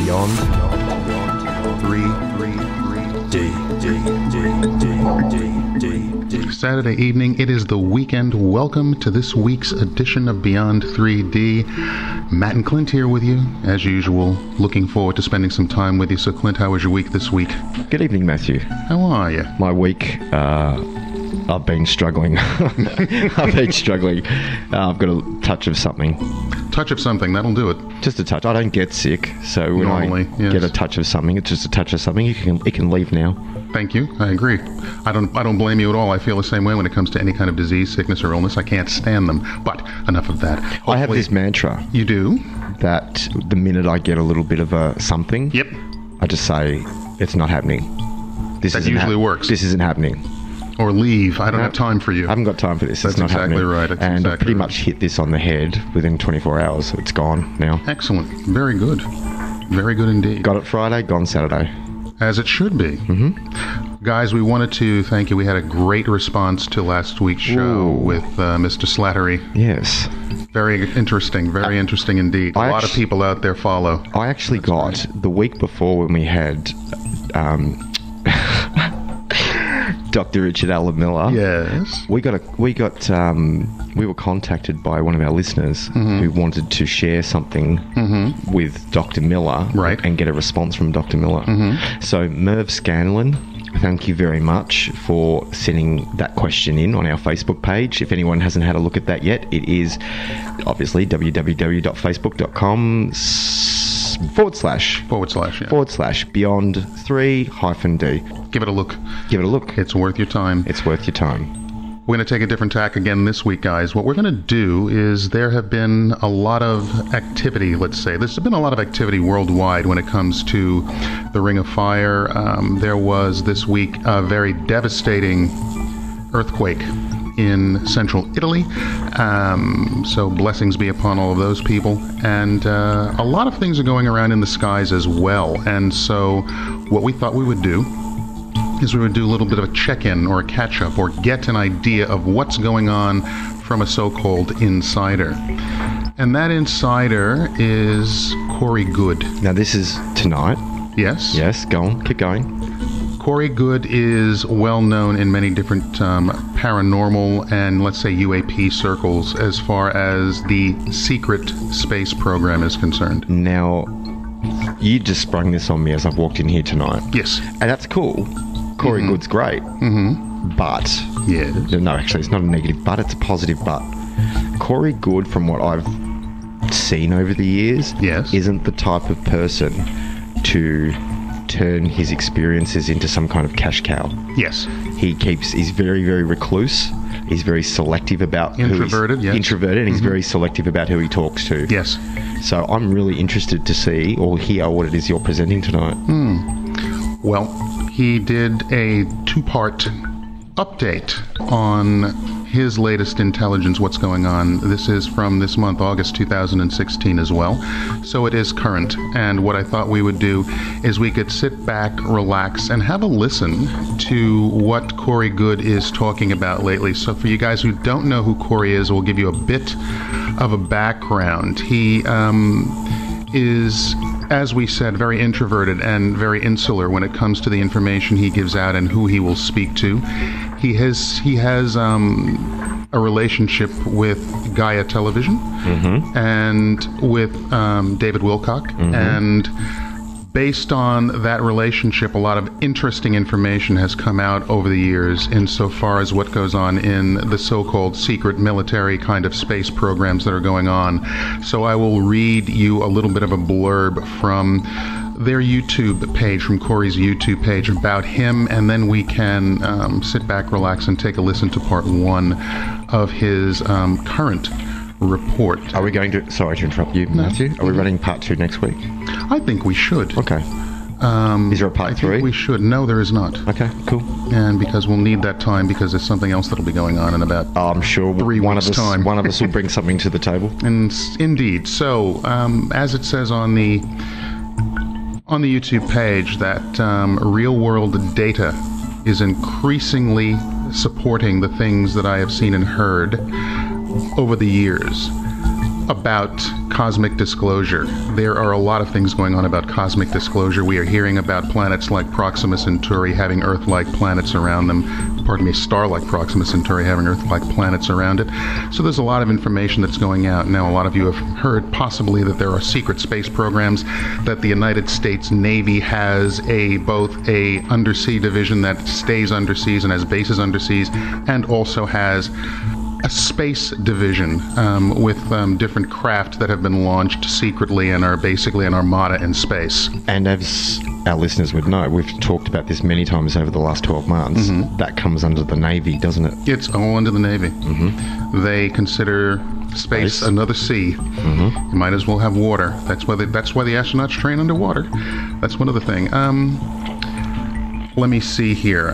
Beyond 3D. Saturday evening, it is the weekend. Welcome to this week's edition of Beyond 3D. Matt and Clint here with you, as usual. Looking forward to spending some time with you. So, Clint, how was your week this week? Good evening, Matthew. How are you? My week, I've been struggling. I've got a touch of something. Touch of something, that'll do it. Just a touch. I don't get sick, so when I get a touch of something, it's just a touch of something. It can leave now. Thank you. I agree. I don't blame you at all. I feel the same way when it comes to any kind of disease, sickness, or illness. I can't stand them. But enough of that. Hopefully, I have this mantra. You do? That the minute I get a little bit of a something, yep, I just say, it's not happening. That usually works. This isn't happening. Or leave. I don't have time for you. I haven't got time for this. That's it's not exactly happening. right. And I pretty much hit this on the head within 24 hours. So it's gone now. Excellent. Very good. Very good indeed. Got it Friday, gone Saturday. As it should be. Mm-hmm. Guys, we wanted to thank you. We had a great response to last week's show with Mr. Slattery. Yes. Very interesting. Very interesting indeed. A lot of people out there follow. I actually got, the week before when we had Dr. Richard Allen Miller. Yes. We were contacted by one of our listeners who wanted to share something with Dr. Miller, right, and get a response from Dr. Miller. So Merv Scanlon, thank you very much for sending that question in on our Facebook page. If anyone hasn't had a look at that yet, it is obviously www.facebook.com//beyond3-D. Give it a look. Give it a look. It's worth your time. It's worth your time. We're going to take a different tack again this week, guys. What we're going to do is there have been a lot of activity, let's say. There's been a lot of activity worldwide when it comes to the Ring of Fire. There was this week a very devastating earthquake in central Italy. So blessings be upon all of those people. And a lot of things are going around in the skies as well. And so what we thought we would do is we would do a little bit of a check-in or a catch-up or get an idea of what's going on from a so-called insider. And that insider is Corey Goode. Now this is tonight. Yes. Yes, go on, keep going. Corey Goode is well known in many different paranormal and, let's say, UAP circles as far as the secret space program is concerned. Now, you just sprung this on me as I've walked in here tonight. Yes. And that's cool. Corey Goode's great. But, yes. No, actually, it's not a negative but, it's a positive but. Corey Goode, from what I've seen over the years, yes, isn't the type of person to turn his experiences into some kind of cash cow. Yes. He's very, very recluse. He's very selective about introverted, yes. Introverted, and he's very selective about who he talks to. Yes. So I'm really interested to see or hear what it is you're presenting tonight. Well, he did a two-part update on his latest intelligence, what's going on. This is from this month, August 2016 as well. So it is current. And what I thought we would do is we could sit back, relax, and have a listen to what Corey Goode is talking about lately. So for you guys who don't know who Corey is, we'll give you a bit of a background. He is, as we said, very introverted and very insular when it comes to the information he gives out and who he will speak to. He has a relationship with Gaia Television and with David Wilcock, and based on that relationship, a lot of interesting information has come out over the years insofar as what goes on in the so-called secret military kind of space programs that are going on. So I will read you a little bit of a blurb from their YouTube page, from Corey's YouTube page about him, and then we can sit back, relax, and take a listen to part one of his current report. Are we going to... Sorry to interrupt you, Matthew. Are we running part 2 next week? I think we should. Okay. Is there a part 3? We should. No, there is not. Okay, cool. And because we'll need that time because there's something else that'll be going on in about I'm sure 3 weeks' time. One of us will bring something to the table. And indeed. So, as it says on the YouTube page, that real-world data is increasingly supporting the things that I have seen and heard over the years. about cosmic disclosure. There are a lot of things going on about cosmic disclosure. We are hearing about planets like Proxima Centauri having Earth-like planets around them. Star-like Proxima Centauri having Earth-like planets around it. So there's a lot of information that's going out. Now, a lot of you have heard possibly that there are secret space programs, that the United States Navy has both a undersea division that stays underseas and has bases underseas, and also has a space division with different craft that have been launched secretly and are basically an armada in space. And as our listeners would know, we've talked about this many times over the last 12 months. That comes under the Navy, doesn't it? It's all under the Navy. They consider space another sea. You might as well have water. That's why the astronauts train underwater. That's one other thing. Let me see here.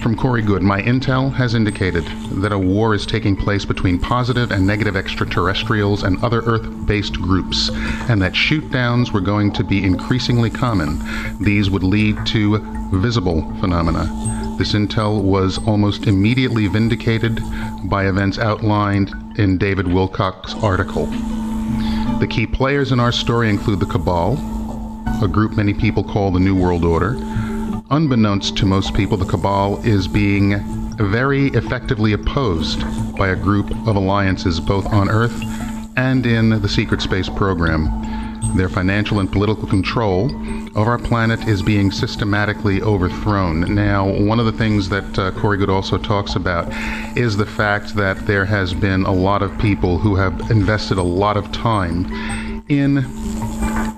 From Corey Goode, my intel has indicated that a war is taking place between positive and negative extraterrestrials and other Earth-based groups, and that shoot-downs were going to be increasingly common. These would lead to visible phenomena. This intel was almost immediately vindicated by events outlined in David Wilcock's article. The key players in our story include the Cabal, a group many people call the New World Order. Unbeknownst to most people, the Cabal is being very effectively opposed by a group of alliances both on Earth and in the secret space program. Their financial and political control of our planet is being systematically overthrown. Now, one of the things that Corey Goode also talks about is the fact that there has been a lot of people who have invested a lot of time in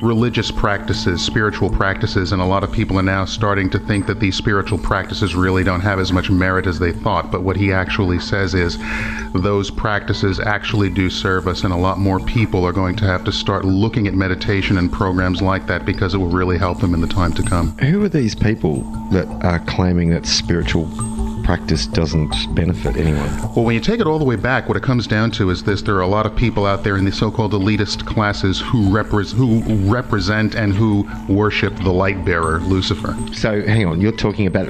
religious practices, spiritual practices, and a lot of people are now starting to think that these spiritual practices really don't have as much merit as they thought. But what he actually says is those practices actually do serve us, and a lot more people are going to have to start looking at meditation and programs like that because it will really help them in the time to come. Who are these people that are claiming that spiritual practice doesn't benefit anyone? Well, when you take it all the way back, what it comes down to is this: there are a lot of people out there in the so-called elitist classes who represent and who worship the light bearer, Lucifer. So, hang on, you're talking about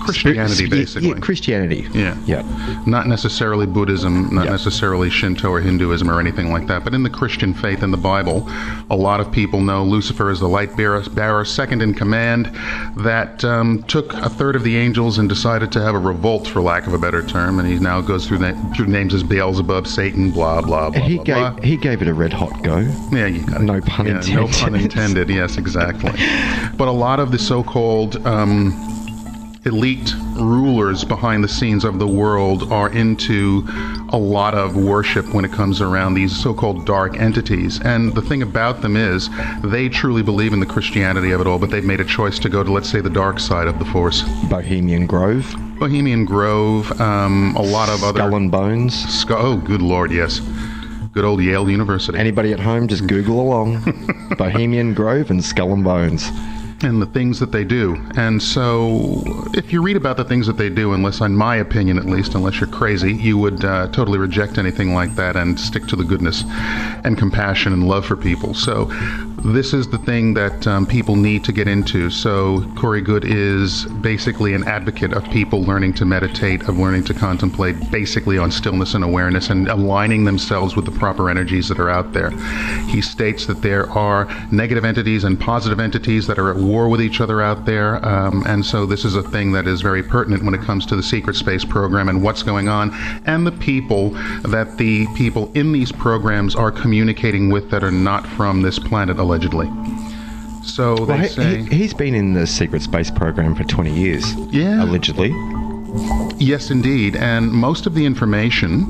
Christianity, basically. Yeah, Christianity. Yeah. Not necessarily Buddhism, not necessarily Shinto or Hinduism or anything like that, but in the Christian faith in the Bible, a lot of people know Lucifer as the light bearer, second in command, that took a third of the angels and decided to have a revolt, for lack of a better term, and he now goes through names as Beelzebub, Satan, blah, blah, blah, and blah. He gave it a red hot go. Yeah, you got it. No pun intended. No pun intended, yes, exactly. But a lot of the so-called elite rulers behind the scenes of the world are into a lot of worship when it comes around these so-called dark entities. And the thing about them is they truly believe in the Christianity of it all, but they've made a choice to go to, let's say, the dark side of the Force. Bohemian Grove, a lot of other... Skull and Bones. Oh, good Lord, yes. Good old Yale University. Anybody at home, just Google along. Bohemian Grove and Skull and Bones. And the things that they do. And so if you read about the things that they do, unless, in my opinion at least, unless you're crazy, you would totally reject anything like that and stick to the goodness and compassion and love for people. So this is the thing that people need to get into. So Corey Goode is basically an advocate of people learning to meditate, of learning to contemplate basically on stillness and awareness and aligning themselves with the proper energies that are out there. He states that there are negative entities and positive entities that are at war with each other out there, and so this is a thing that is very pertinent when it comes to the secret space program and what's going on, and the people in these programs are communicating with that are not from this planet, allegedly. So they say... He's been in the secret space program for 20 years, allegedly. Yes, indeed, and most of the information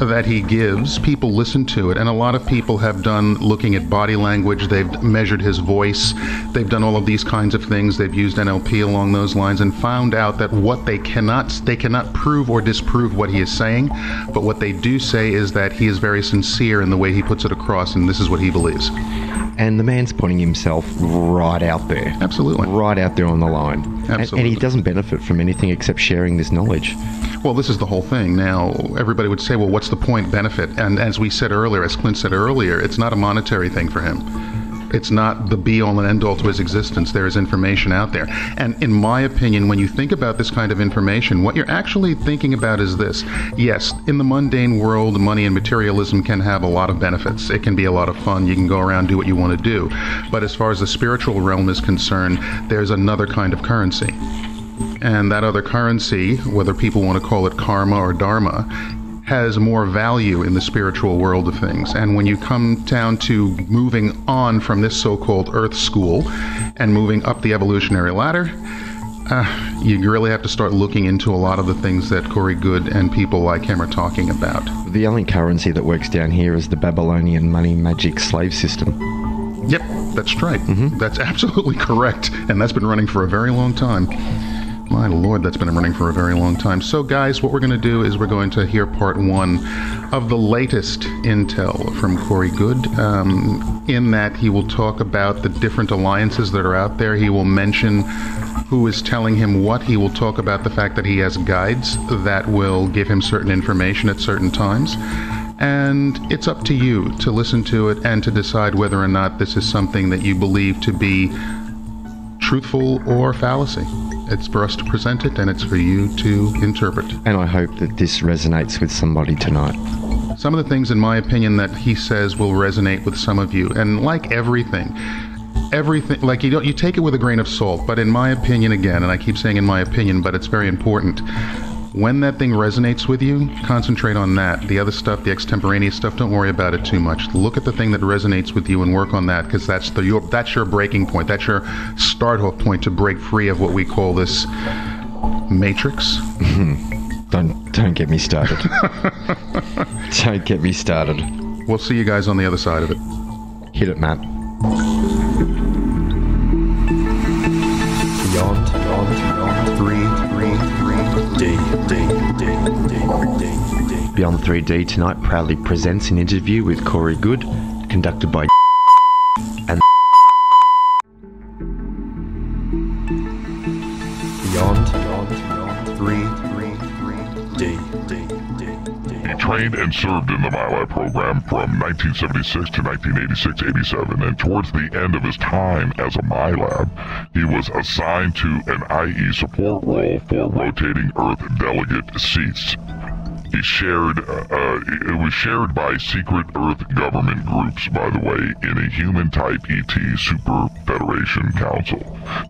that he gives, people listen to it, and a lot of people have done looking at body language, they've measured his voice, they've done all of these kinds of things, they've used NLP along those lines and found out that what they cannot prove or disprove what he is saying, but what they do say is that he is very sincere in the way he puts it across, and this is what he believes. And the man's putting himself right out there. Absolutely. Right out there on the line. Absolutely. And he doesn't benefit from anything except sharing this knowledge. Well, this is the whole thing. Now, everybody would say, well, what's the point benefit? And as we said earlier, as Clint said earlier, it's not a monetary thing for him. It's not the be-all and end-all to his existence. There is information out there. And in my opinion, when you think about this kind of information, what you're actually thinking about is this. Yes, in the mundane world, money and materialism can have a lot of benefits. It can be a lot of fun. You can go around, do what you want to do. But as far as the spiritual realm is concerned, there's another kind of currency. And that other currency, whether people want to call it karma or dharma, has more value in the spiritual world of things. And when you come down to moving on from this so-called Earth school and moving up the evolutionary ladder, you really have to start looking into a lot of the things that Corey Goode and people like him are talking about. The only currency that works down here is the Babylonian money magic slave system. Yep, that's right. That's absolutely correct. And that's been running for a very long time. My Lord, that's been running for a very long time. So, guys, what we're going to do is we're going to hear part one of the latest intel from Corey Goode. In that, he will talk about the different alliances that are out there. He will mention who is telling him what. He will talk about the fact that he has guides that will give him certain information at certain times. And it's up to you to listen to it and to decide whether or not this is something that you believe to be truthful or fallacy. It's for us to present it, and it's for you to interpret. And I hope that this resonates with somebody tonight. Some of the things, in my opinion, that he says will resonate with some of you. And like everything, like you take it with a grain of salt. But in my opinion, again, and I keep saying in my opinion, but it's very important, when that thing resonates with you, concentrate on that. The other stuff, the extemporaneous stuff, don't worry about it too much. Look at the thing that resonates with you and work on that, because that's your breaking point. That's your start-off point to break free of what we call this matrix. Don't get me started. Don't get me started. We'll see you guys on the other side of it. Hit it, Matt. Beyond 3D. Beyond 3D tonight proudly presents an interview with Corey Goode, conducted by and Beyond 3D. He trained and served in the MyLab program from 1976 to 1986-87, and towards the end of his time as a MyLab, he was assigned to an IE support role for rotating Earth delegate seats. It was shared by secret Earth government groups, by the way, in a human-type ET Super Federation Council.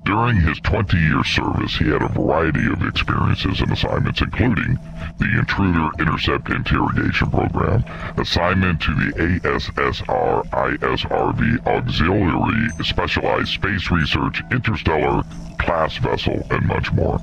During his 20-year service, he had a variety of experiences and assignments, including the Intruder Intercept Interrogation Program, assignment to the ASSR-ISRV Auxiliary Specialized Space Research Interstellar Class Vessel, and much more.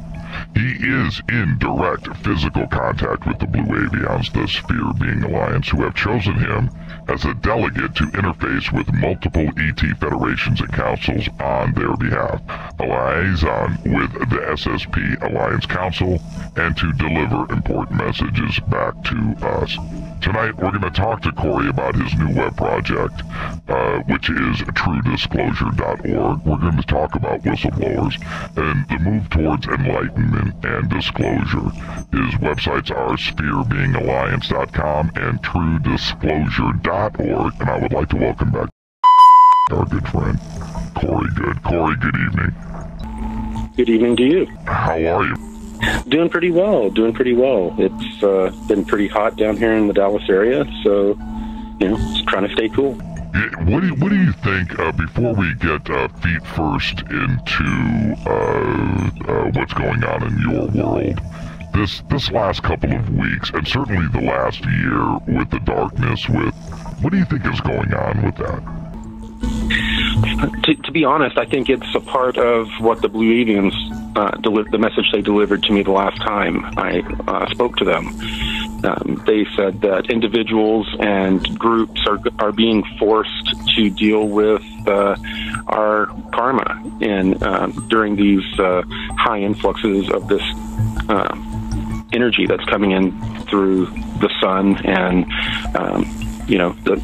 He is in direct physical contact with the Blue Avions, the Sphere Being Alliance, who have chosen him as a delegate to interface with multiple ET federations and councils on their behalf, a liaison with the SSP Alliance Council, and to deliver important messages back to us. Tonight, we're going to talk to Corey about his new web project, which is truedisclosure.org. We're going to talk about whistleblowers and the move towards enlightenment and disclosure. His websites are spherebeingalliance.com and truedisclosure.org. And I would like to welcome back our good friend, Corey Goode. Corey, good evening. Good evening to you. How are you? Doing pretty well. It's been pretty hot down here in the Dallas area, so, just trying to stay cool. Yeah, what do you think, before we get feet first into what's going on in your world, this last couple of weeks, and certainly the last year with the darkness, what do you think is going on with that? To be honest, I think it's a part of what the Blue Avians, the message they delivered to me the last time I spoke to them. They said that individuals and groups are being forced to deal with our karma during these high influxes of this energy that's coming in through the sun, and the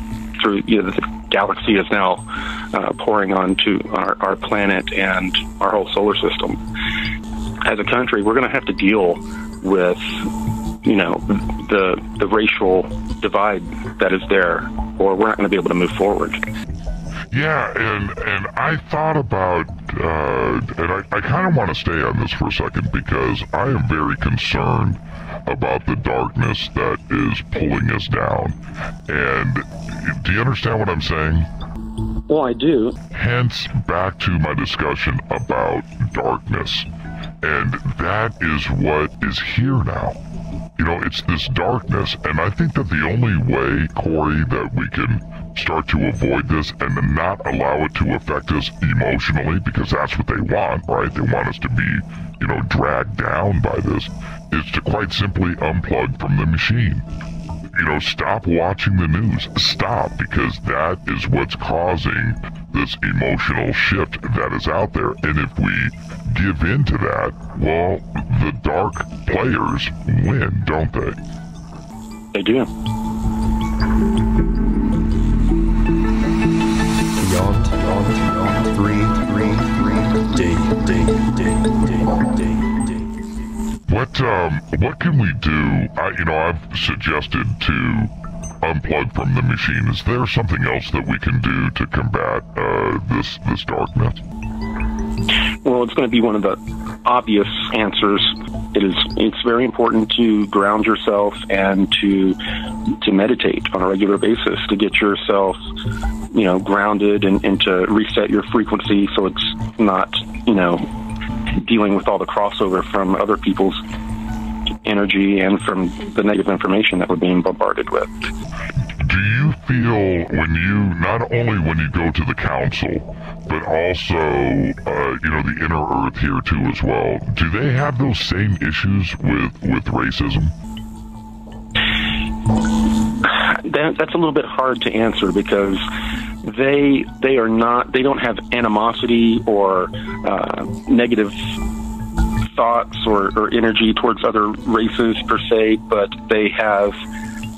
galaxy is now pouring onto our planet and our whole solar system. As a country, we're going to have to deal with, the racial divide that is there, or we're not going to be able to move forward. Yeah, and I thought about, and I kind of want to stay on this for a second because I am very concerned about the darkness that is pulling us down. And do you understand what I'm saying? Well, I do. Hence, back to my discussion about darkness. And that is what is here now. You know, it's this darkness, and I think that the only way, Corey, that we can start to avoid this and not allow it to affect us emotionally, because that's what they want, right? They want us to be, you know, dragged down by this, is to quite simply unplug from the machine. You know, stop watching the news. Stop, because that is what's causing this emotional shift that is out there. And if we give in to that, well, the dark players win, don't they? They do. Beyond 333 D. What can we do? I've suggested to unplug from the machine. Is there something else that we can do to combat this darkness? Well, it's going to be one of the obvious answers. It's very important to ground yourself and to meditate on a regular basis, to get yourself, you know, grounded and to reset your frequency so it's not, you know, dealing with all the crossover from other people's energy and from the negative information that we're being bombarded with. Do you feel not only when you go to the council, but also, the inner earth here too as well, do they have those same issues with racism? That's a little bit hard to answer because they don't have animosity or negative thoughts or energy towards other races per se, but they have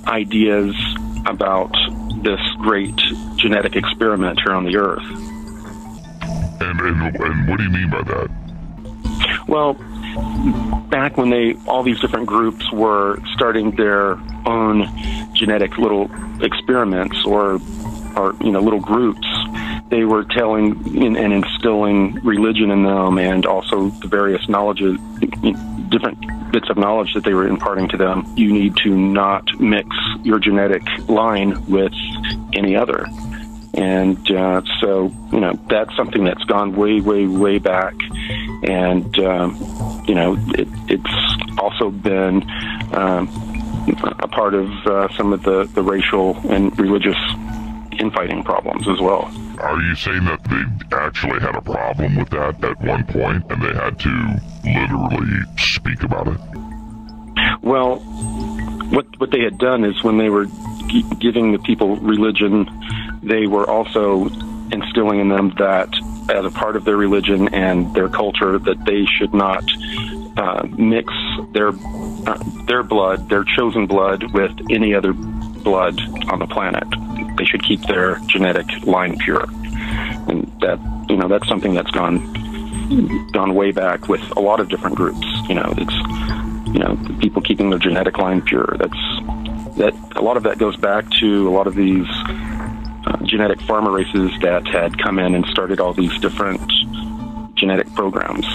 ideas about this great genetic experiment here on the earth. And what do you mean by that? Well, back when all these different groups were starting their own genetic little experiments or little groups, they were telling and instilling religion in them, and also the various different bits of knowledge that they were imparting to them. You need to not mix your genetic line with any other. And so, that's something that's gone way, way, way back. And, it's also been a part of some of the racial and religious infighting problems as well. Are you saying that they actually had a problem with that at one point and they had to literally speak about it? Well, what they had done is when they were giving the people religion, they were also instilling in them that as a part of their religion and their culture that they should not mix their blood, their chosen blood, with any other blood on the planet. They should keep their genetic line pure. And that's something that's gone way back with a lot of different groups. It's people keeping their genetic line pure. That a lot of that goes back to a lot of these genetic farmer races that had come in and started all these different genetic programs.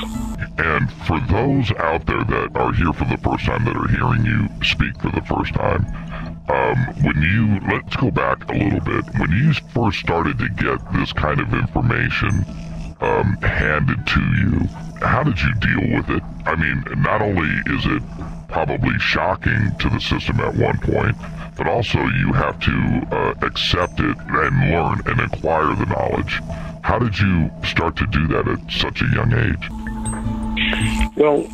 And for those out there that are here for the first time, that are hearing you speak for the first time, let's go back a little bit. When you first started to get this kind of information handed to you, how did you deal with it? I mean, not only is it probably shocking to the system at one point, but also you have to accept it and learn and acquire the knowledge. How did you start to do that at such a young age? Well,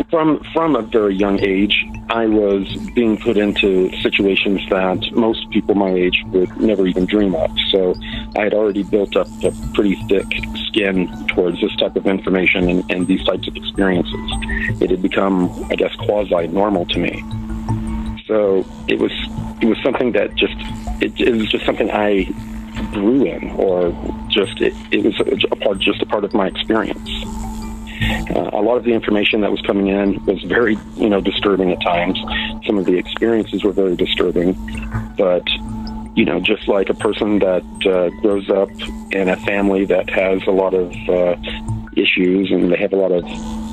from a very young age, I was being put into situations that most people my age would never even dream of. So I had already built up a pretty thick skin towards this type of information and these types of experiences. It had become, I guess, quasi-normal to me. So it was something that it was just something I grew in, or it was just a part of my experience. A lot of the information that was coming in was very, disturbing at times. Some of the experiences were very disturbing, but just like a person that grows up in a family that has a lot of issues and they have a lot of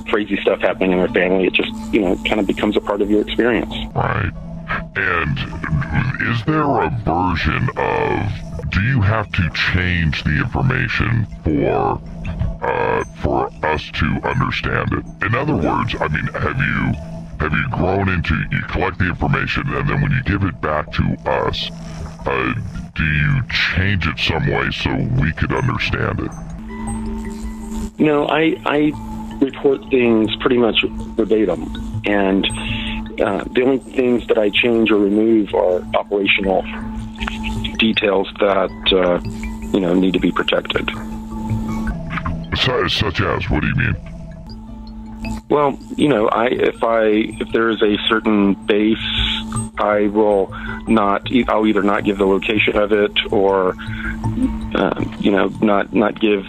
crazy stuff happening in their family, it just, kind of becomes a part of your experience. Right. And is there a version of, do you have to change the information for us to understand it? In other words, I mean, have you grown into, you collect the information and then when you give it back to us, do you change it some way so we could understand it? I report things pretty much verbatim, and the only things that I change or remove are operational details that need to be protected. Such as, what do you mean? Well, if there is a certain base, I will I'll either not give the location of it, or not give,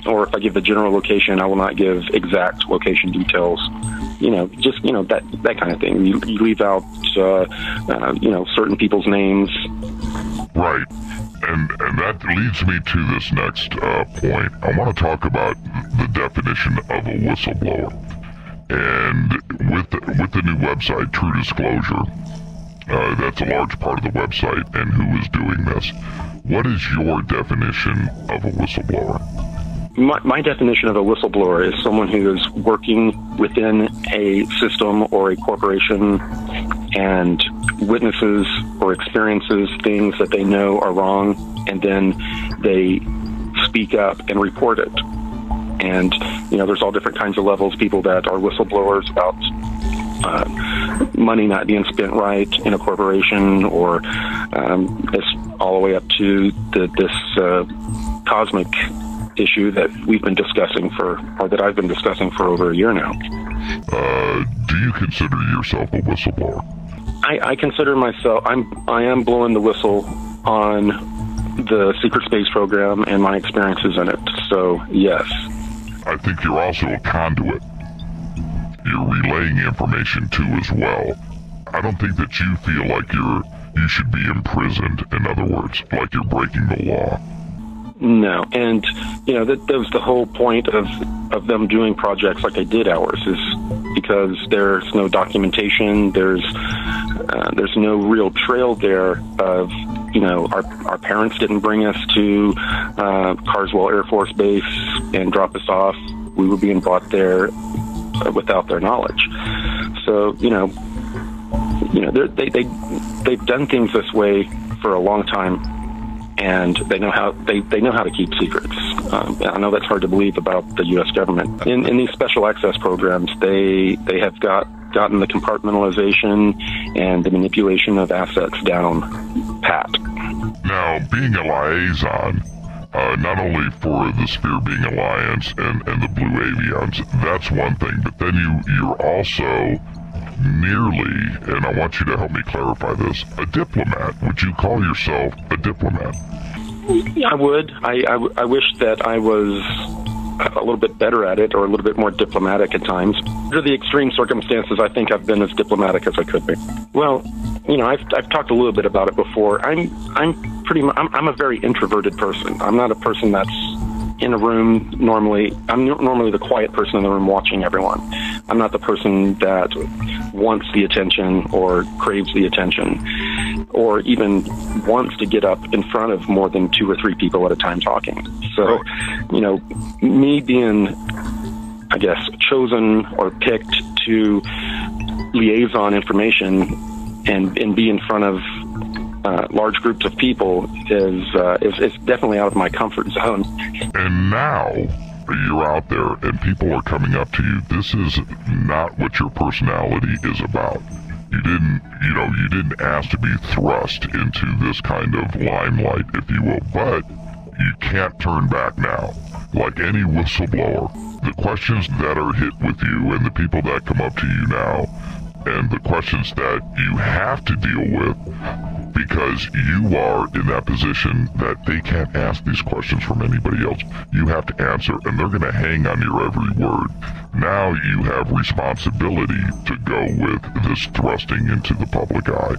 or if I give the general location, I will not give exact location details. That kind of thing. You leave out certain people's names. Right. And that leads me to this next point. I want to talk about the definition of a whistleblower. And with the new website, True Disclosure, that's a large part of the website, and who is doing this. What is your definition of a whistleblower? My definition of a whistleblower is someone who is working within a system or a corporation and witnesses or experiences things that they know are wrong, and then they speak up and report it. And, there's all different kinds of levels, people that are whistleblowers about money not being spent right in a corporation, or this all the way up to this cosmic issue that we've been discussing that I've been discussing for over a year now. Do you consider yourself a whistleblower? I consider myself, I am blowing the whistle on the secret space program and my experiences in it. So, yes. I think you're also a conduit. You're relaying information too as well. I don't think that you feel like you should be imprisoned, in other words, like you're breaking the law. No, and that was the whole point of them doing projects like they did ours, is because there's no documentation, there's no real trail there of our parents didn't bring us to Carswell Air Force Base and drop us off. We were being brought there without their knowledge. So they've done things this way for a long time. And they know how to keep secrets. I know that's hard to believe about the U.S. government. In these special access programs, they have gotten the compartmentalization and the manipulation of assets down pat. Now, being a liaison, not only for the Sphere Being Alliance and the Blue Avians, that's one thing, but then you're also nearly, and I want you to help me clarify this, a diplomat. Would you call yourself a diplomat? I would. I wish that I was a little bit better at it, or a little bit more diplomatic at times. Under the extreme circumstances, I think I've been as diplomatic as I could be. Well, I've talked a little bit about it before. I'm a very introverted person. I'm not a person that's in a room normally. I'm normally the quiet person in the room watching everyone. I'm not the person that wants the attention or craves the attention, or even wants to get up in front of more than 2 or 3 people at a time talking. So, me being, I guess, chosen or picked to liaison information and be in front of large groups of people is definitely out of my comfort zone. And now you're out there and people are coming up to you. This is not what your personality is about. You didn't ask to be thrust into this kind of limelight, if you will, but you can't turn back now. Like any whistleblower, the questions that are hit with you and the people that come up to you now, and the questions that you have to deal with, because you are in that position that they can't ask these questions from anybody else. You have to answer, and they're going to hang on your every word. Now you have responsibility to go with this thrusting into the public eye.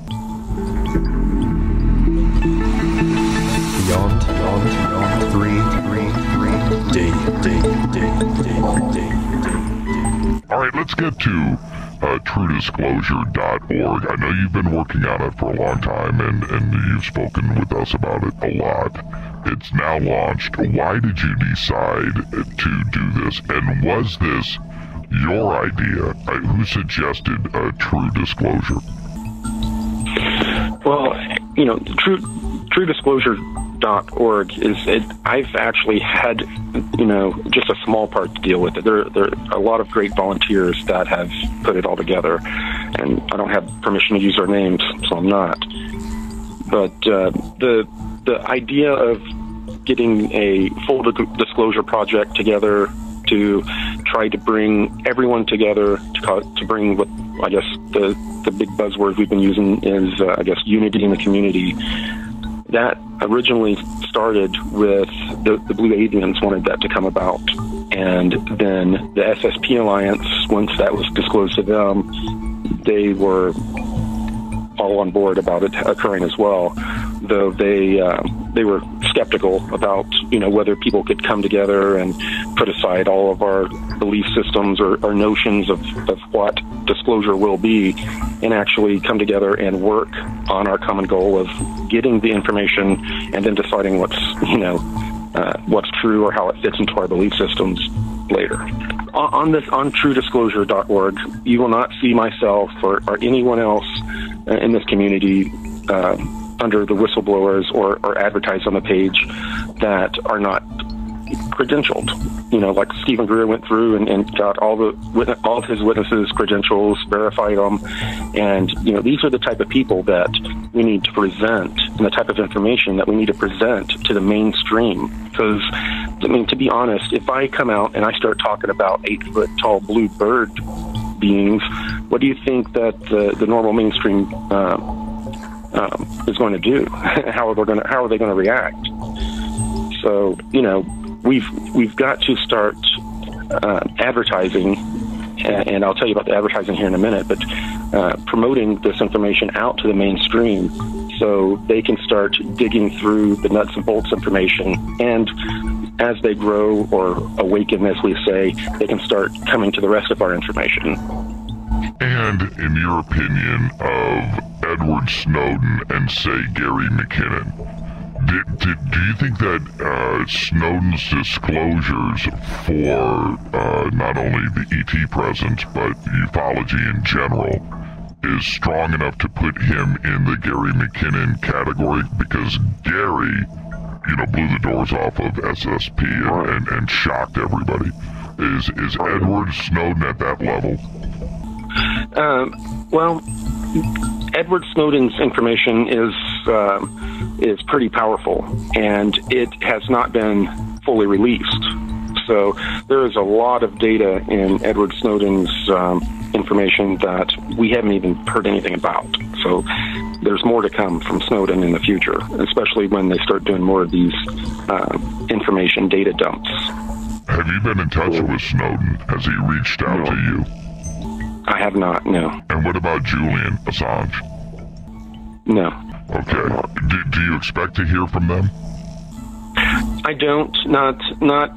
let's get to TrueDisclosure.org. I know you've been working on it for a long time, and you've spoken with us about it a lot. It's now launched. Why did you decide to do this? And was this your idea? Who suggested True Disclosure? Well, TrueDisclosure.org I've actually had, just a small part to deal with it. There are a lot of great volunteers that have put it all together, and I don't have permission to use their names, so I'm not. But the idea of getting a full disclosure project together to try to bring everyone together, to bring what I guess the big buzzword we've been using is, unity in the community. That originally started with the Blue Avians wanted that to come about. And then the SSP Alliance, once that was disclosed to them, they were all on board about it occurring as well, though they were skeptical about whether people could come together and put aside all of our belief systems or notions of what disclosure will be, and actually come together and work on our common goal of getting the information and then deciding what's true or how it fits into our belief systems later. On TrueDisclosure.org, you will not see myself or anyone else in this community under the whistleblowers or advertised on the page that are not credentialed. Like Stephen Greer went through and got all of his witnesses' credentials, verified them, and these are the type of people that we need to present, and the type of information that we need to present to the mainstream. Because, to be honest, if I come out and I start talking about 8-foot-tall blue bird beings, what do you think that the normal mainstream is going to do? How are they going to react? So we've got to start advertising, and I'll tell you about the advertising here in a minute. But promoting this information out to the mainstream, so they can start digging through the nuts and bolts information, and as they grow or awaken, as we say, they can start coming to the rest of our information. And in your opinion of Edward Snowden and, say, Gary McKinnon, do you think that Snowden's disclosures for not only the ET presence but ufology in general is strong enough to put him in the Gary McKinnon category? Because Gary, blew the doors off of SSP and shocked everybody. Is Edward Snowden at that level? Well, Edward Snowden's information is pretty powerful, and it has not been fully released. So there is a lot of data in Edward Snowden's information that we haven't even heard anything about. So there's more to come from Snowden in the future, especially when they start doing more of these information data dumps. Have you been in touch with Snowden? Has he reached out to you? I have not, no. And what about Julian Assange? No. Okay. Do you expect to hear from them? I don't, not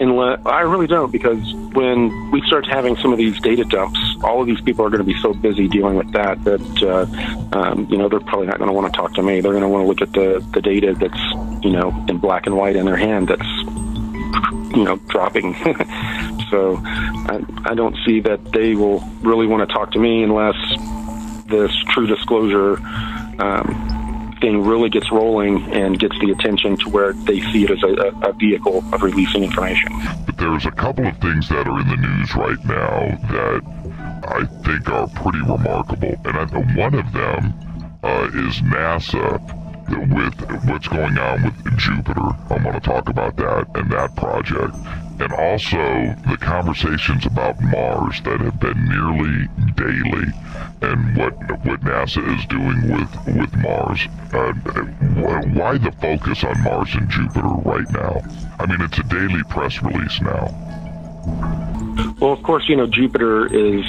unless, I really don't, because when we start having some of these data dumps, all of these people are going to be so busy dealing with that they're probably not going to want to talk to me. They're going to want to look at the data that's, in black and white in their hand that's, dropping. So I don't see that they will really want to talk to me unless this True Disclosure thing really gets rolling and gets the attention to where they see it as a vehicle of releasing information. But there's a couple of things that are in the news right now that I think are pretty remarkable. And one of them is NASA with what's going on with Jupiter. I want to talk about that and that project. And also the conversations about Mars that have been nearly daily, and what NASA is doing with Mars. Why the focus on Mars and Jupiter right now? I mean, it's a daily press release now. Well, of course, Jupiter is,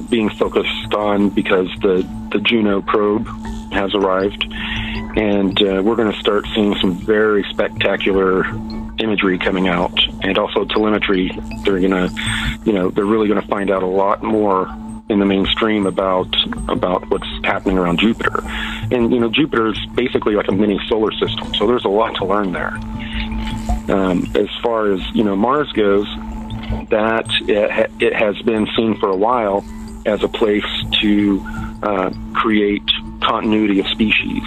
being focused on because the Juno probe has arrived, and we're going to start seeing some very spectacular imagery coming out, and also telemetry. They're really gonna find out a lot more in the mainstream about what's happening around Jupiter. And Jupiter is basically like a mini solar system, so there's a lot to learn there. As far as Mars goes, that it has been seen for a while as a place to create continuity of species.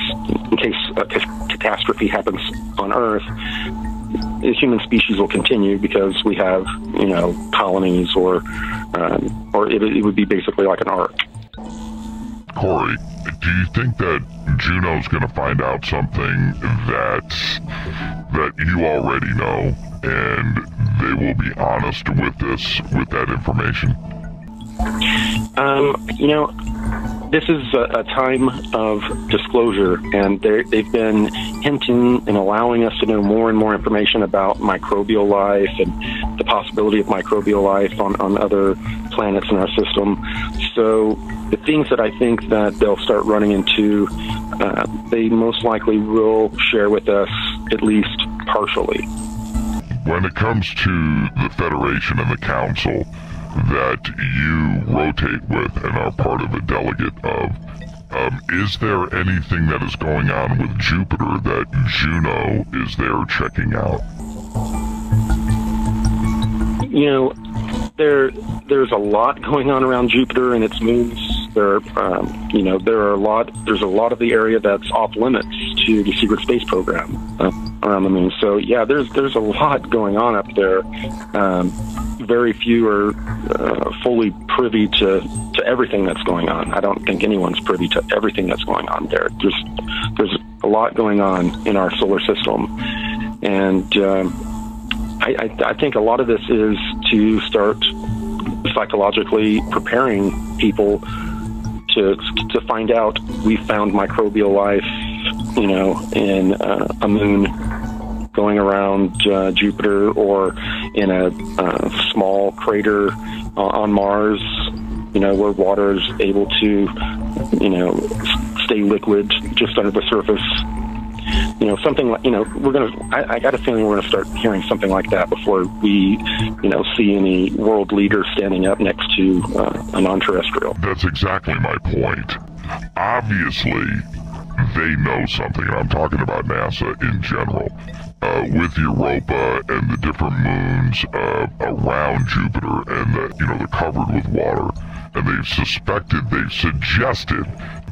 In case a catastrophe happens on Earth, the human species will continue because we have, colonies, or it would be basically like an ark. Corey, do you think that Juno's going to find out something that you already know, and they will be honest with that information? This is a time of disclosure, and they've been hinting and allowing us to know more and more information about microbial life and the possibility of microbial life on other planets in our system. So the things that I think that they'll start running into, they most likely will share with us, at least partially. When it comes to the Federation and the Council that you rotate with and are part of a delegate of, is there anything that is going on with Jupiter that Juno is there checking out? There's a lot going on around Jupiter and its moons. There's a lot of the area that's off limits to the secret space program around the moon. So yeah, there's a lot going on up there. Very few are fully privy to everything that's going on. I don't think anyone's privy to everything that's going on there. There's a lot going on in our solar system, and I think a lot of this is to start psychologically preparing people to find out we found microbial life, in a moon going around Jupiter, or in a small crater on Mars, where water is able to, stay liquid just under the surface. Something like, I got a feeling we're gonna start hearing something like that before we, see any world leader standing up next to a non-terrestrial. That's exactly my point. Obviously, they know something, and I'm talking about NASA in general. With Europa and the different moons around Jupiter, and they're covered with water, and they've suggested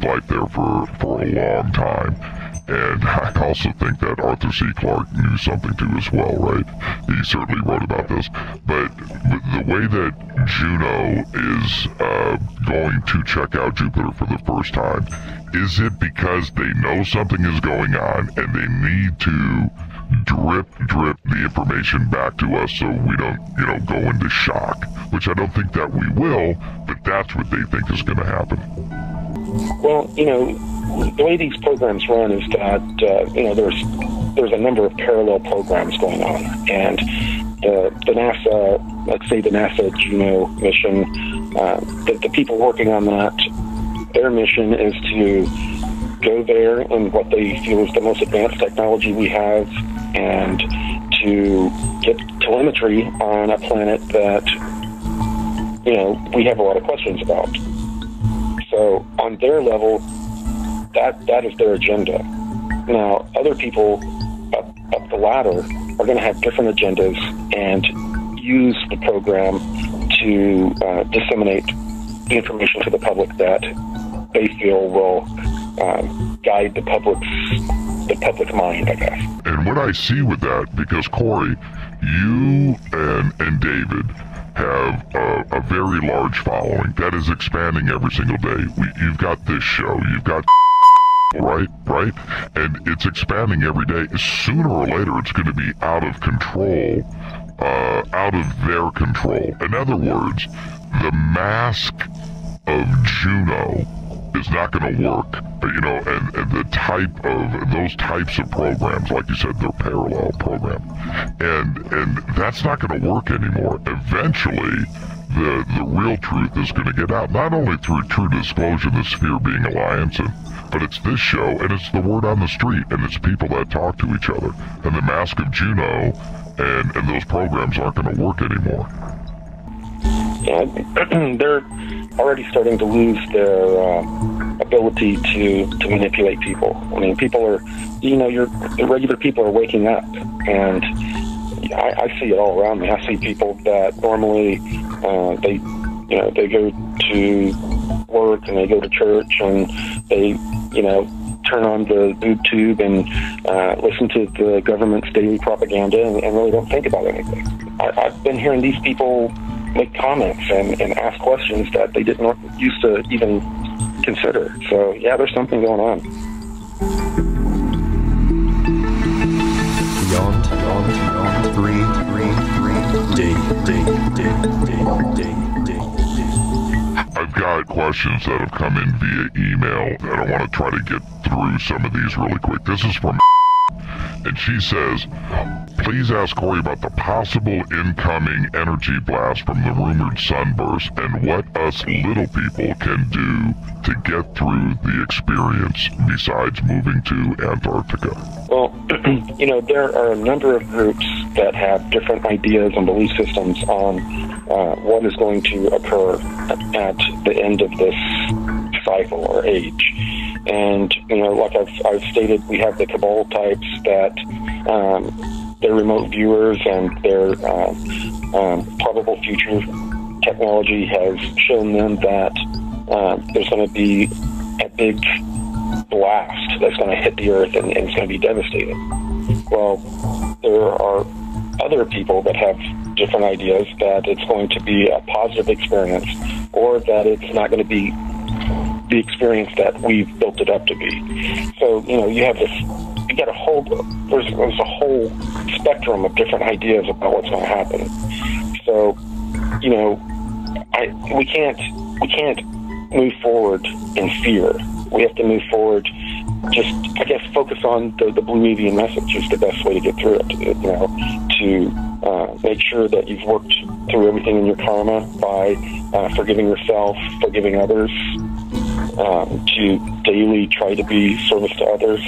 life there for a long time. And I also think that Arthur C. Clarke knew something too as well, right? He certainly wrote about this. But the way that Juno is going to check out Jupiter for the first time, is it because they know something is going on and they need to drip the information back to us so we don't, go into shock? Which I don't think that we will, but that's what they think is going to happen. Well, the way these programs run is that, there's a number of parallel programs going on. And the NASA, let's say the NASA Juno mission, the people working on that, their mission is to go there in what they feel is the most advanced technology we have, and to get telemetry on a planet that, we have a lot of questions about. So on their level, that is their agenda. Now, other people up the ladder are going to have different agendas and use the program to disseminate the information to the public that they feel will guide the public mind, I guess. And what I see with that, because Corey, you and David have a very large following that is expanding every single day. You've got this show, you've got right, and it's expanding every day. Sooner or later, it's going to be out of control, out of their control. In other words, the mask of Juno is not going to work, and those types of programs, like you said, they're parallel programs, and that's not going to work anymore. Eventually, the real truth is going to get out, not only through true disclosure, the sphere being alliance, and but it's this show, and it's the word on the street, and it's people that talk to each other. And the Mask of Juno and those programs aren't going to work anymore. Yeah, they're already starting to lose their ability to manipulate people. I mean, people are, the regular people are waking up, and I see it all around me. I see people that normally they go to work and they go to church and they, turn on the YouTube and listen to the government's daily propaganda and really don't think about anything. I've been hearing these people make comments and ask questions that they didn't used to even consider. So, yeah, there's something going on. Beyond 3 D. I've got questions that have come in via email, and I want to try to get through some of these really quick. This is from and she says, please ask Corey about the possible incoming energy blast from the rumored sunburst and what us little people can do to get through the experience besides moving to Antarctica. Well, there are a number of groups that have different ideas and belief systems on what is going to occur at the end of this cycle or age. And, like I've stated, we have the cabal types that they're remote viewers and their probable future technology has shown them that there's going to be a big blast that's going to hit the Earth and it's going to be devastating. Well, there are other people that have different ideas that it's going to be a positive experience or that it's not going to be the experience that we've built it up to be. So, you have this, you got a whole, there's a whole spectrum of different ideas about what's going to happen. So, we can't move forward in fear. We have to move forward, just, I guess, focus on the Blue Avian message is the best way to get through it, to make sure that you've worked through everything in your karma by forgiving yourself, forgiving others, to daily try to be service to others,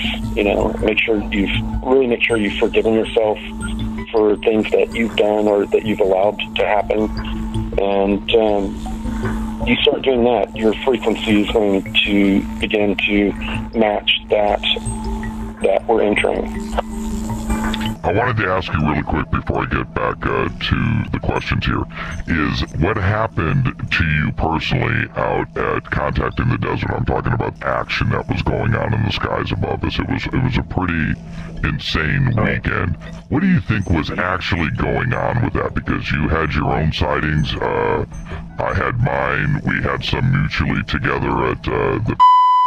make sure you've forgiven yourself for things that you've done or that you've allowed to happen. And you start doing that, your frequency is going to begin to match that we're entering. I wanted to ask you really quick before I get back to the questions here, is what happened to you personally out at Contact in the Desert? I'm talking about action that was going on in the skies above us. It was a pretty insane weekend. What do you think was actually going on with that? Because you had your own sightings, I had mine, we had some mutually together at the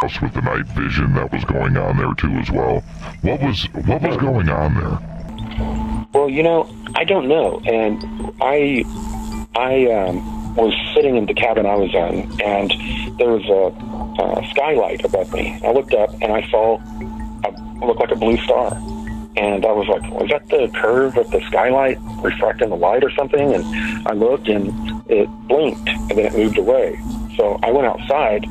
house with the night vision that was going on there too as well. What was going on there? Well, I don't know, and I was sitting in the cabin I was in, and there was a skylight above me. I looked up, and I saw what looked like a blue star, and I was like, was that the curve of the skylight refracting the light or something? And I looked, and it blinked, and then it moved away. So I went outside,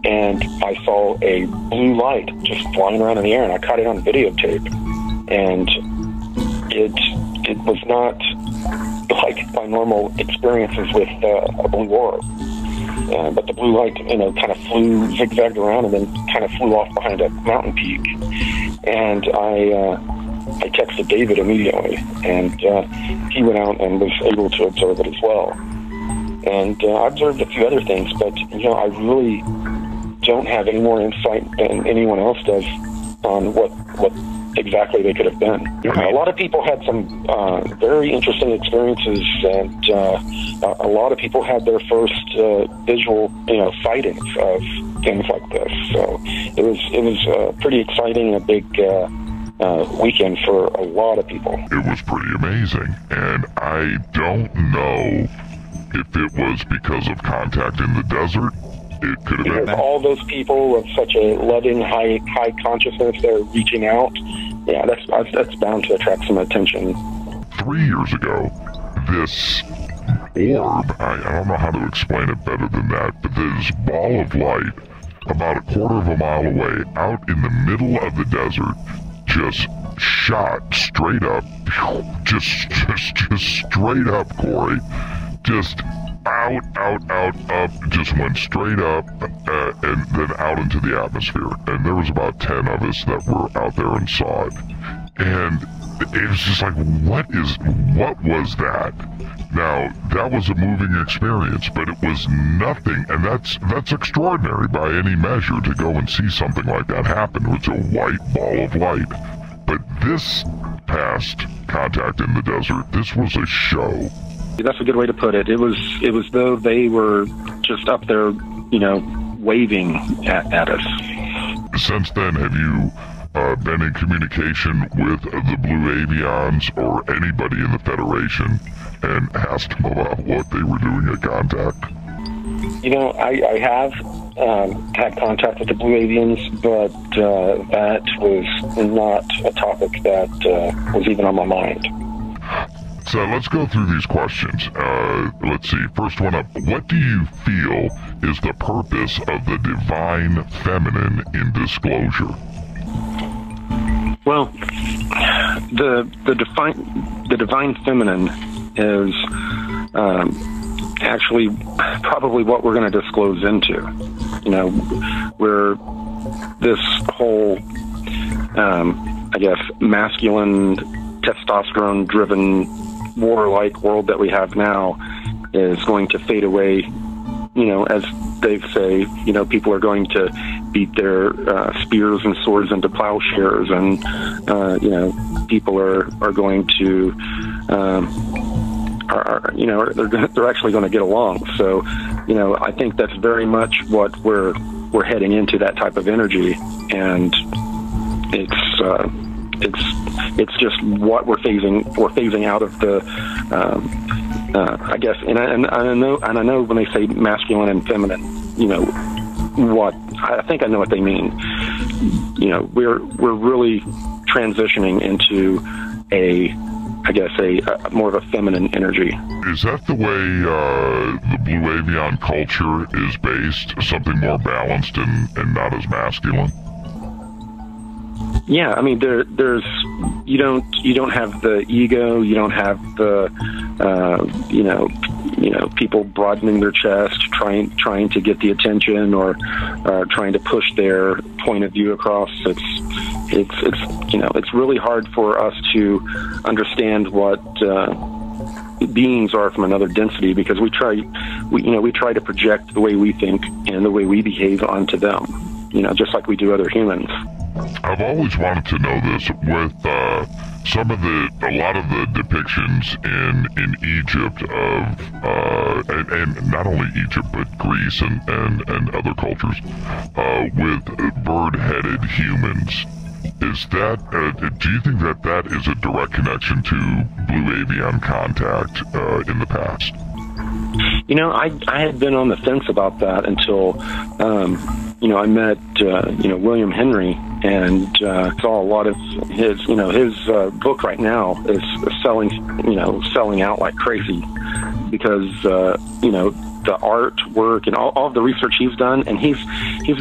and I saw a blue light just flying around in the air, and I caught it on videotape, and it was not like my normal experiences with a blue orb. But the blue light, kind of zigzagged around and then kind of flew off behind a mountain peak. And I texted David immediately, and he went out and was able to observe it as well. And I observed a few other things, but, I really don't have any more insight than anyone else does on what exactly they could have been. A lot of people had some very interesting experiences, and a lot of people had their first visual, sightings of things like this. So it was pretty exciting and a big weekend for a lot of people. It was pretty amazing, and I don't know if it was because of Contact in the Desert. It could have been all those people of such a loving, high consciousness that are reaching out. Yeah, that's bound to attract some attention. 3 years ago, this orb, I don't know how to explain it better than that, but this ball of light about a quarter of a mile away, out in the middle of the desert, just shot straight up, just straight up, Corey, just out, up, just went straight up, and then out into the atmosphere. And there was about 10 of us that were out there and saw it. And it was just like, what was that? Now, that was a moving experience, but it was nothing, and that's extraordinary by any measure, to go and see something like that happen. It's a white ball of light. But this past contact in the desert, this was a show. That's a good way to put it. It was though they were just up there, waving at us. Since then, have you been in communication with the Blue Avions or anybody in the Federation and asked them about what they were doing at contact? I have had contact with the Blue Avians, but that was not a topic that was even on my mind. So let's go through these questions. Let's see. First one up. What do you feel is the purpose of the divine feminine in disclosure? Well, the divine feminine is actually probably what we're going to disclose into. Where this whole, masculine, testosterone-driven, warlike world that we have now is going to fade away. As they say, people are going to beat their spears and swords into plowshares, and people are going to they're actually going to get along. So I think that's very much what we're heading into, that type of energy, and it's just what we're phasing out of the I guess, and I know when they say masculine and feminine, what I think I know what they mean. We're really transitioning into a more of a feminine energy. Is that the way the Blue Avian culture is based? Something more balanced and not as masculine? Yeah, I mean, there's you don't have the ego, you don't have the people broadening their chest, trying to get the attention, or trying to push their point of view across. It's really hard for us to understand what beings are from another density, because we try to project the way we think and the way we behave onto them, just like we do other humans. I've always wanted to know this with a lot of the depictions in Egypt of and not only Egypt but Greece and other cultures with bird-headed humans. Is that do you think that is a direct connection to Blue Avian contact in the past? I had been on the fence about that until I met William Henry, and saw a lot of his book right now is selling out like crazy, because the artwork and all of the research he's done, and he's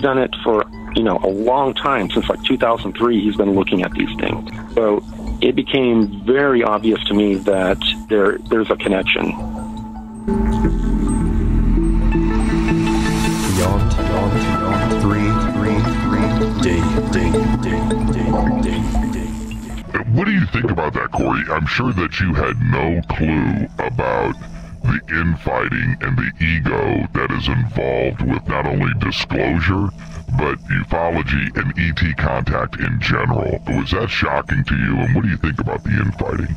done it for a long time, since like 2003 he's been looking at these things. So it became very obvious to me that there's a connection. Beyond 3 day. What do you think about that, Corey? I'm sure that you had no clue about the infighting and the ego that is involved with not only disclosure, but ufology and ET contact in general. Was that shocking to you, and what do you think about the infighting?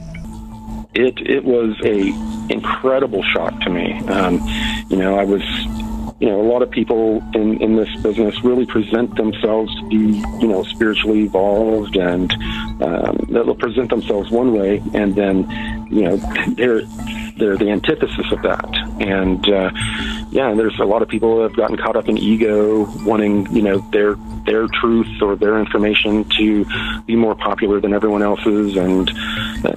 It was a incredible shock to me. I was, a lot of people in this business really present themselves to be, spiritually evolved, and they'll present themselves one way, and then, they're the antithesis of that. And there's a lot of people who have gotten caught up in ego, wanting, their truth or their information to be more popular than everyone else's, and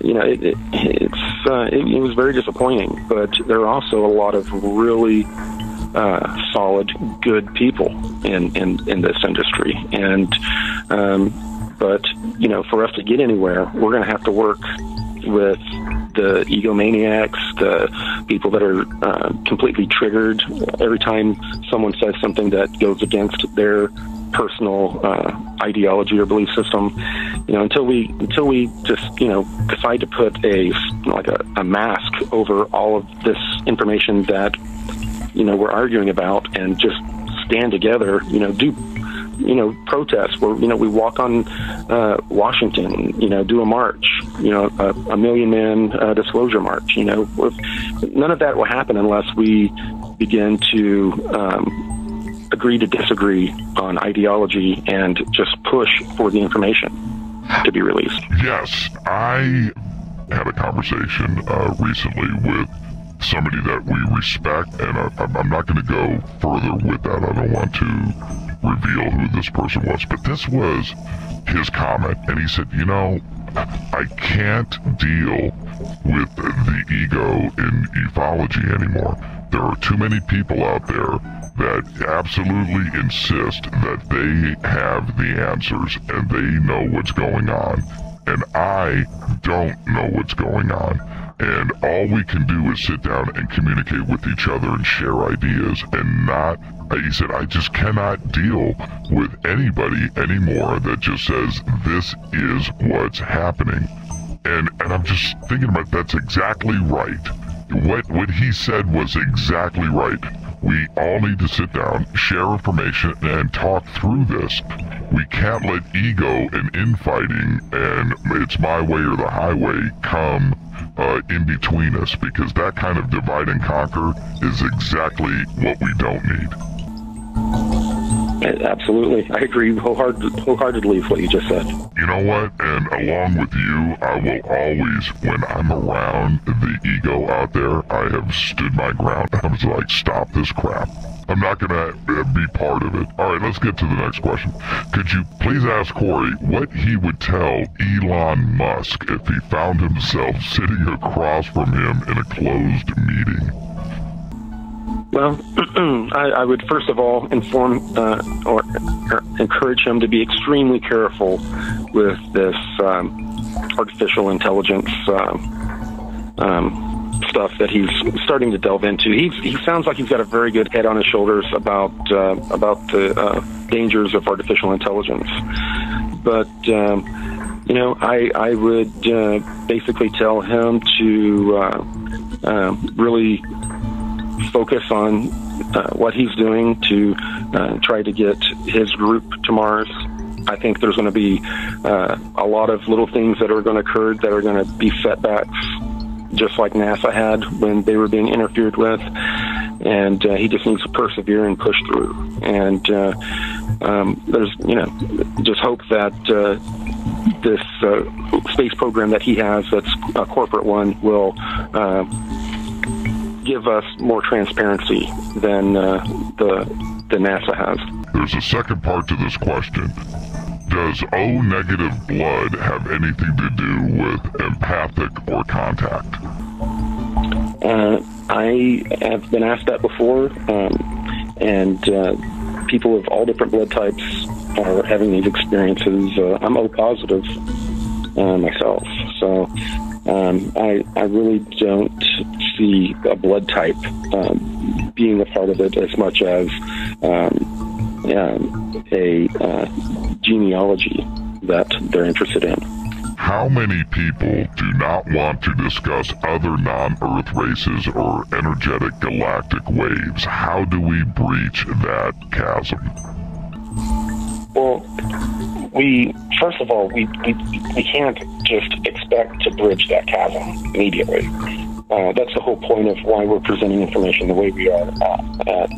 it was very disappointing. But there are also a lot of really solid, good people in this industry. And but for us to get anywhere, we're going to have to work with the egomaniacs, the people that are completely triggered every time someone says something that goes against their personal ideology or belief system. Until we just decide to put a mask over all of this information that we're arguing about, and just stand together, do protests where we walk on Washington, do a march, a million man disclosure march. None of that will happen unless we begin to agree to disagree on ideology and just push for the information to be released. Yes, I had a conversation recently with somebody that we respect, and I'm not going to go further with that. I don't want to reveal who this person was, but this was his comment, and he said, I can't deal with the ego in ufology anymore. There are too many people out there that absolutely insist that they have the answers and they know what's going on, and I don't know what's going on. And all we can do is sit down and communicate with each other and share ideas, and not, he said, I just cannot deal with anybody anymore that just says this is what's happening. And I'm just thinking about, that's exactly right. What he said was exactly right. We all need to sit down, share information, and talk through this. We can't let ego and infighting and it's my way or the highway come in between us, because that kind of divide and conquer is exactly what we don't need. Absolutely. I agree wholeheartedly with what you just said. You know what? And along with you, I will always, when I'm around the ego out there, I have stood my ground. I was like, stop this crap. I'm not going to be part of it. All right, let's get to the next question. Could you please ask Corey what he would tell Elon Musk if he found himself sitting across from him in a closed meeting? Well, I would first of all inform or encourage him to be extremely careful with this artificial intelligence stuff that he's starting to delve into. He sounds like he's got a very good head on his shoulders about the dangers of artificial intelligence. But I would basically tell him to really focus on what he's doing to try to get his group to Mars. I think there's going to be a lot of little things that are going to occur that are going to be setbacks, just like NASA had when they were being interfered with. And he just needs to persevere and push through. And there's, just hope that this space program that he has, that's a corporate one, will give us more transparency than the NASA has. There's a second part to this question. Does O-negative blood have anything to do with empathic or contact? I have been asked that before, and people of all different blood types are having these experiences. I'm O-positive myself, so I really don't see a blood type being a part of it as much as a genealogy that they're interested in. How many people do not want to discuss other non-Earth races or energetic galactic waves? How do we breach that chasm? Well, first of all, we can't just expect to bridge that chasm immediately. That's the whole point of why we're presenting information the way we are at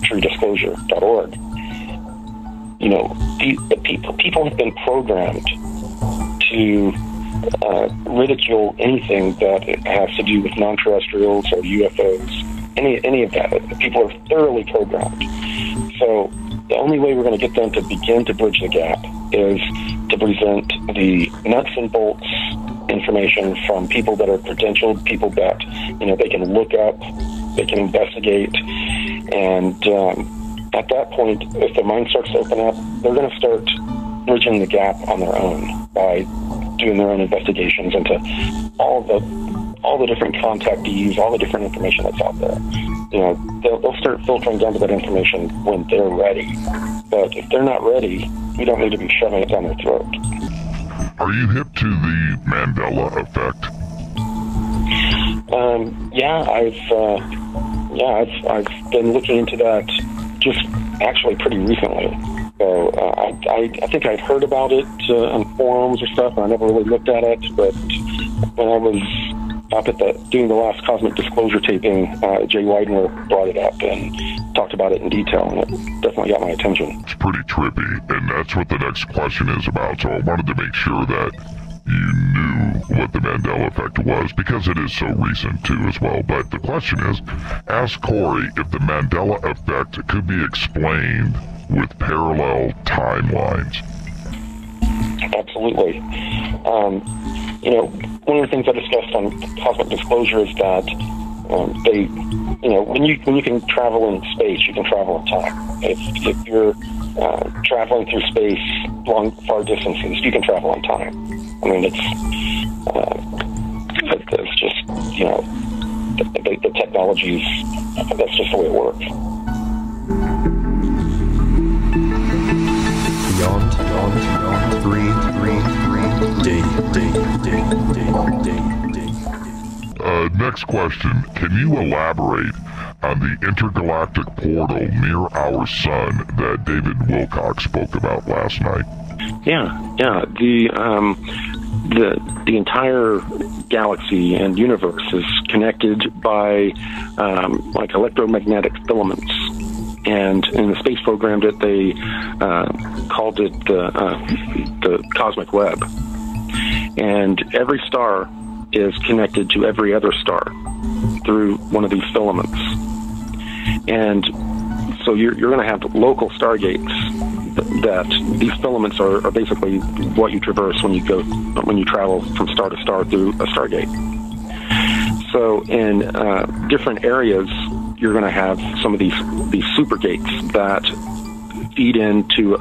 truedisclosure.org. The people have been programmed to ridicule anything that has to do with non-terrestrials or UFOs, any of that. People are thoroughly programmed. So the only way we're going to get them to begin to bridge the gap is to present the nuts and bolts information from people that are credentialed, people that they can look up, they can investigate, And at that point, if their mind starts to open up, they're going to start bridging the gap on their own by doing their own investigations into all the different contactees, all the different information that's out there. They'll start filtering down to that information when they're ready. But if they're not ready, we don't need to be shoving it down their throat. Are you hip to the Mandela effect? I've been looking into that just actually pretty recently. So I think I'd heard about it on forums or stuff, and I never really looked at it. But when I was up at doing the last Cosmic Disclosure taping, Jay Widener brought it up and talked about it in detail, and it definitely got my attention. It's pretty trippy, and that's what the next question is about. So I wanted to make sure that you knew what the Mandela effect was, because it is so recent too as well. But the question is, ask Corey if the Mandela effect could be explained with parallel timelines. Absolutely. One of the things I discussed on Cosmic Disclosure is that when you can travel in space, you can travel in time. If you're traveling through space far distances, you can travel in time. I mean, it's just, the technologies, that's just the way it works. Beyond 3. Next question. Can you elaborate on the intergalactic portal near our sun that David Wilcox spoke about last night? Yeah. The entire galaxy and universe is connected by like electromagnetic filaments. And in the space program that they called it the cosmic web. And every star is connected to every other star through one of these filaments. And so you're going to have local stargates that these filaments are basically what you traverse when you travel from star to star through a stargate. So in different areas, you're going to have some of these super gates that feed into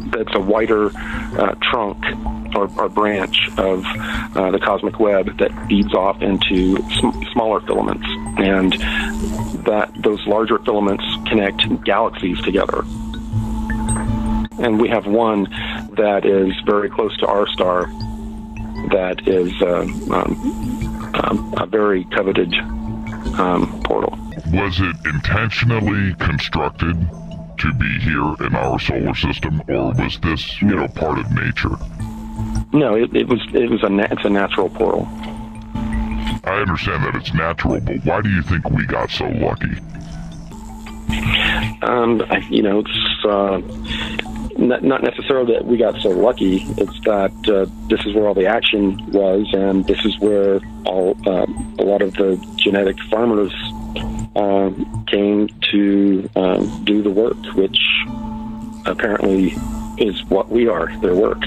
that's a wider trunk or branch of the cosmic web that feeds off into smaller filaments, and that those larger filaments connect galaxies together. And we have one that is very close to our star that is a very coveted portal. Was it intentionally constructed to be here in our solar system, or was this, part of nature? No, it's a natural portal. I understand that it's natural, but why do you think we got so lucky? It's not necessarily that we got so lucky. It's that this is where all the action was, and this is where a lot of the genetic farmers came to do the work, which apparently is what we are, their work.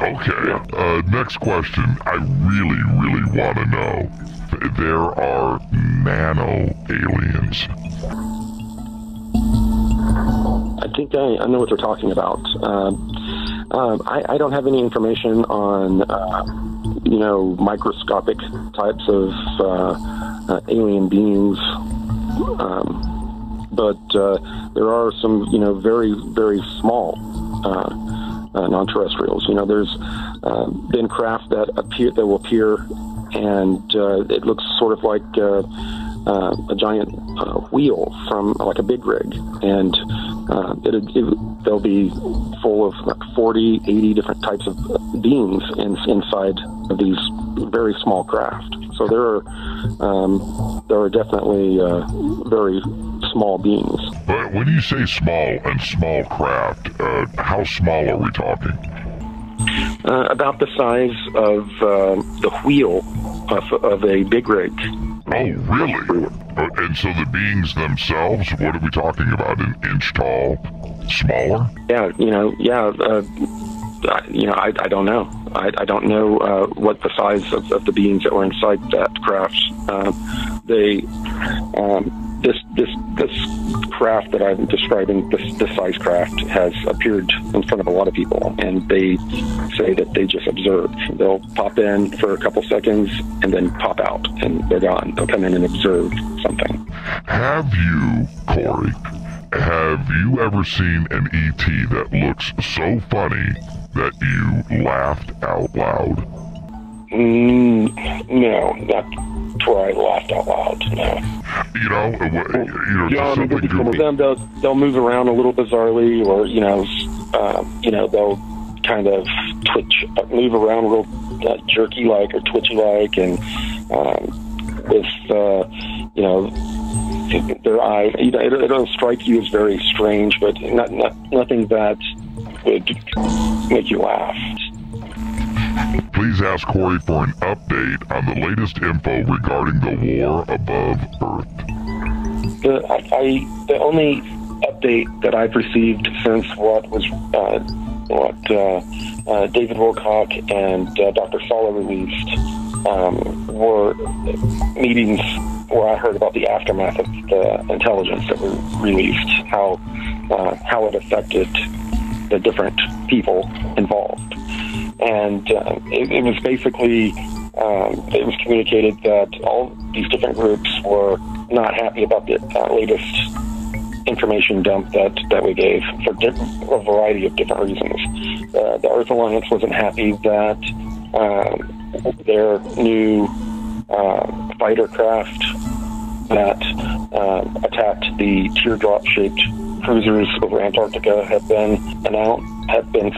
Okay, next question. I really, really want to know. There are nano-aliens. I think I know what they're talking about. I don't have any information on, microscopic types of alien beings, but there are some, very, very small non-terrestrials. There's been craft that will appear, and it looks sort of like a giant wheel from like a big rig, and they'll be full of like 40, 80 different types of beings inside of these very small craft. So there are definitely very small beings. But when you say small and small craft, how small are we talking? About the size of the wheel of a big rig. Oh, really? And so the beings themselves, what are we talking about? An inch tall? Smaller? Yeah, I don't know. I don't know what the size of the beings that were inside that craft. they this craft that I'm describing, this size craft, has appeared in front of a lot of people, and they say that they just observe. They'll pop in for a couple seconds and then pop out, and they're gone. They'll come in and observe something. Have you, Corey, have you ever seen an ET that looks so funny that you laughed out loud? No, not where I laughed out loud, no. Just something some of them, they'll move around a little bizarrely, or, they'll kind of twitch, move around a little jerky-like or twitchy-like, and with, their eyes, it'll strike you as very strange, but nothing that would make you laugh. Please ask Corey for an update on the latest info regarding the war above Earth. The only update that I've received since what David Wilcock and Dr. Sala released were meetings where I heard about the aftermath of the intelligence that were released, how it affected the different people involved. And it was basically, it was communicated that all these different groups were not happy about the latest information dump that we gave for a variety of different reasons. The Earth Alliance wasn't happy that their new fighter craft that attacked the teardrop-shaped cruisers over Antarctica had been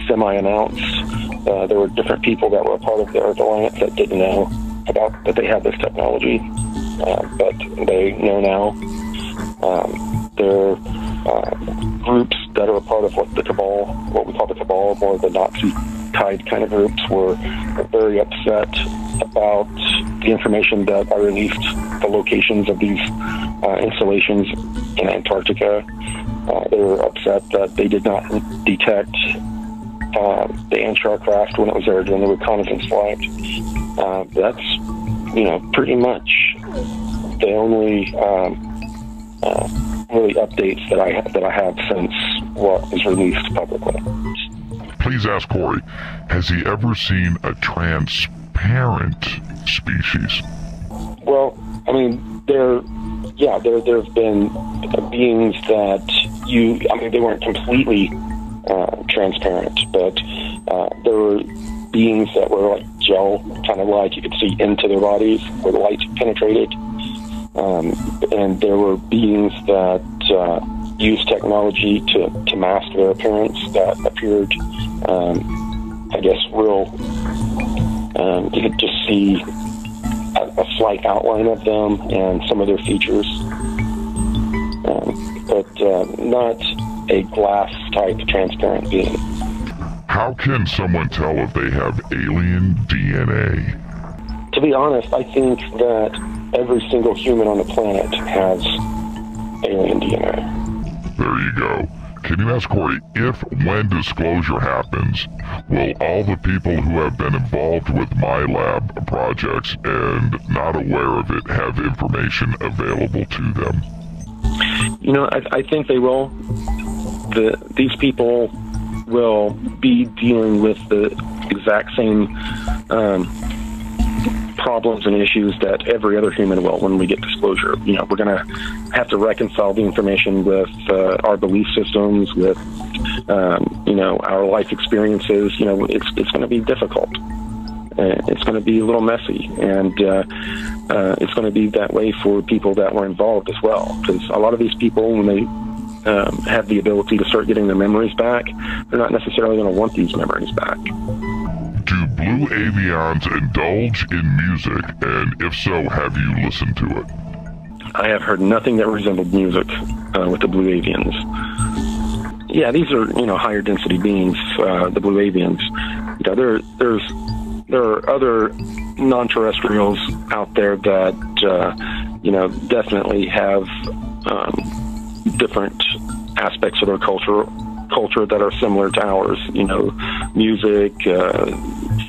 semi-announced. There were different people that were a part of the Earth Alliance that didn't know about that they had this technology, but they know now. There are groups that are a part of what we call the Cabal, more of the Nazi-tied kind of groups, were very upset about the information that I released, the locations of these installations in Antarctica. They were upset that they did not detect the Anchar craft when it was there during the reconnaissance flight. That's, pretty much the only really updates that I have since what was released publicly. Please ask Corey, has he ever seen a transparent species? Well, I mean, there have been beings that they weren't completely transparent, but there were beings that were like gel, kind of like you could see into their bodies where the light penetrated. And there were beings that used technology to mask their appearance that appeared, real. You could just see a slight outline of them and some of their features, but not a glass-type transparent being. How can someone tell if they have alien DNA? To be honest, I think that every single human on the planet has alien DNA. There you go. Can you ask Corey, if when disclosure happens, will all the people who have been involved with my lab projects and not aware of it have information available to them? I think they will. These people will be dealing with the exact same problems and issues that every other human will when we get disclosure. We're going to have to reconcile the information with our belief systems, with our life experiences. It's going to be difficult. It's going to be a little messy, and it's going to be that way for people that were involved as well. Because a lot of these people, when they have the ability to start getting their memories back, they're not necessarily going to want these memories back. Do blue avians indulge in music, and if so, have you listened to it? I have heard nothing that resembled music with the blue avians. Yeah, these are higher density beings, the blue avians. There are other non-terrestrials out there that definitely have different aspects of their culture that are similar to ours. Music,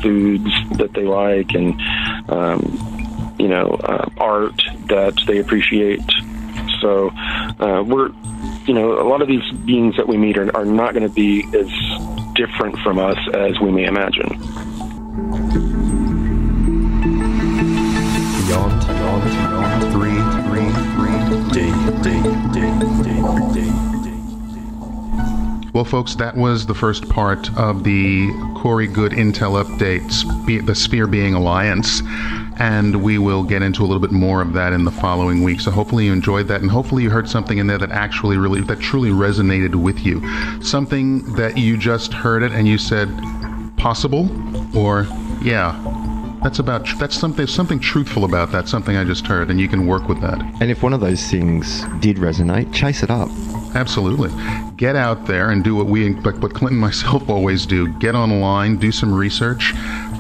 foods that they like, and art that they appreciate. So we're, a lot of these beings that we meet are not going to be as different from us as we may imagine. Beyond 3 D. Well, folks, that was the first part of the Corey Goode Intel update, the Sphere Being Alliance, and we will get into a little bit more of that in the following week. So hopefully you enjoyed that, and hopefully you heard something in there that truly resonated with you. Something that you just heard it and you said, possible, or yeah. That's something truthful about that, something I just heard, and you can work with that. And if one of those things did resonate, chase it up. Absolutely. Get out there and do what Clinton and myself always do. Get online, do some research,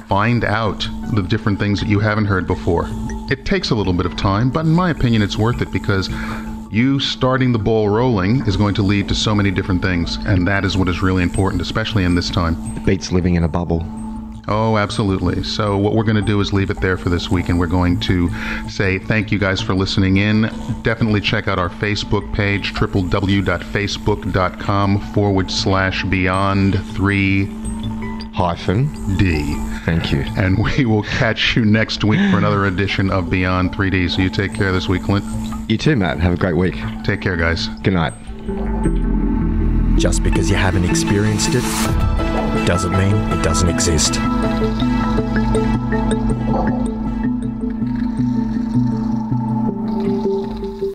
find out the different things that you haven't heard before. It takes a little bit of time, but in my opinion, it's worth it, because you starting the ball rolling is going to lead to so many different things, and that is what is really important, especially in this time. It beats living in a bubble. Oh, absolutely. So what we're going to do is leave it there for this week, and we're going to say thank you guys for listening in. Definitely check out our Facebook page, www.facebook.com/beyond3D. Thank you. And we will catch you next week for another edition of Beyond 3D. So you take care this week, Clint. You too, Matt. Have a great week. Take care, guys. Good night. Just because you haven't experienced it doesn't mean it doesn't exist.